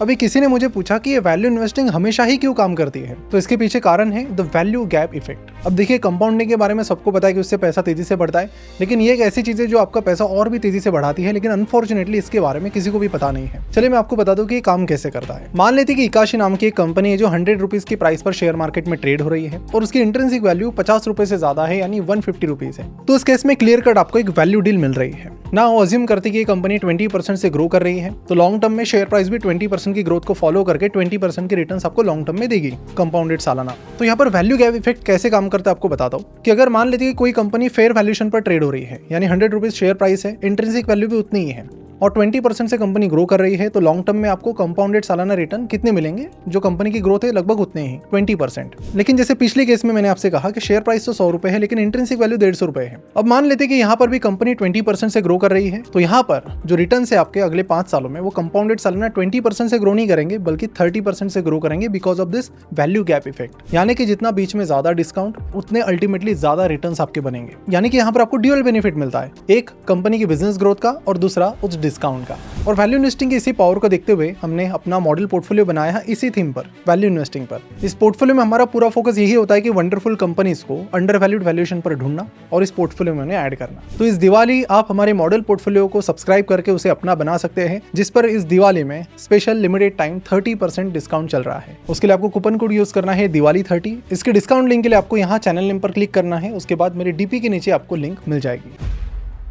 अभी किसी ने मुझे पूछा कि ये वैल्यू इन्वेस्टिंग हमेशा ही क्यों काम करती है, तो इसके पीछे कारण है द वैल्यू गैप इफेक्ट। अब देखिए, कंपाउंडिंग के बारे में सबको पता है कि उससे पैसा तेजी से बढ़ता है, लेकिन ये एक ऐसी चीज है जो आपका पैसा और भी तेजी से बढ़ाती है, लेकिन अनफॉर्चुनेटली इसके बारे में किसी को भी पता नहीं है। चलिए मैं आपको बता दूं कि ये काम कैसे करता है। मान लेते कि इकाशी नाम की एक कंपनी है जो 100 रुपीज की प्राइस पर शेयर मार्केट में ट्रेड हो रही है और उसकी इंट्रिंसिक वैल्यू 50 रुपए से ज्यादा है, यानी 150 रुपीज है। तो इस केस में क्लियर कट आपको एक वैल्यू डील मिल रही है ना। अज्यूम करते कि ये कंपनी 20% से ग्रो कर रही है, तो लॉन्ग टर्म में शेयर प्राइस भी 20% की ग्रोथ को फॉलो करके 20% के रिटर्न्स आपको लॉन्ग टर्म में देगी, कंपाउंडेड सालाना। तो यहाँ पर वैल्यू गैप इफेक्ट कैसे काम करता है आपको बताता हूँ कि अगर मान लेते कि कोई कंपनी फेयर वैल्यूएशन पर ट्रेड हो रही है, यानी 100 रुपीज शेयर प्राइस है, इंट्रिंसिक वैल्यू भी उतनी ही है और 20% से कंपनी ग्रो कर रही है, तो लॉन्ग टर्म में आपको कंपाउंडेड सालाना रिटर्न कितने मिलेंगे? जो कंपनी की ग्रोथ है लगभग उतने ही, 20%। लेकिन जैसे पिछले केस में मैंने आपसे कहा कि शेयर प्राइस तो 100 रुपए है, लेकिन इंट्रिंसिक वैल्यू 150 रुपए है। अब मान लेते कि यहाँ पर भी कंपनी 20% से ग्रो कर रही है, तो यहाँ पर जो रिटर्न है आपके अगले 5 सालों में, वो कंपाउंडेड सालाना 20% से ग्रो नहीं करेंगे, बल्कि 30% से ग्रो करेंगे, because of this value gap effect. यानी कि जितना बीच में ज्यादा डिस्काउंट, उतने अल्टीमेटली ज्यादा रिटर्न आपके बनेंगे। यानी कि यहाँ पर आपको ड्यूअल बेनिफिट मिलता है, एक कंपनी की बिजनेस ग्रोथ का और दूसरा उस डिस्काउंट का। और वैल्यू इन्वेस्टिंग की इसी पावर को देखते हुए हमने अपना मॉडल पोर्टफोलियो बनाया है इसी थीम पर, वैल्यू इन्वेस्टिंग पर। इस पोर्टफोलियो में हमारा पूरा फोकस यही होता है कि वंडरफुल कंपनीज को अंडर वैल्यूड वैल्यूएशन पर ढूंढना और इस पोर्टफोलियो में उन्हें ऐड करना। तो इस दिवाली आप हमारे मॉडल पोर्टफोलियो को सब्सक्राइब करके उसे अपना बना सकते हैं, जिस पर इस दिवाली में स्पेशल लिमिटेड टाइम 30% डिस्काउंट चल रहा है। उसके लिए आपको कूपन कोड यूज करना है दिवाली 30। इसके डिस्काउंट लिंक के लिए आपको यहाँ चैनल नेम पर क्लिक करना है, उसके बाद मेरे डीपी के नीचे आपको लिंक मिल जाएगी।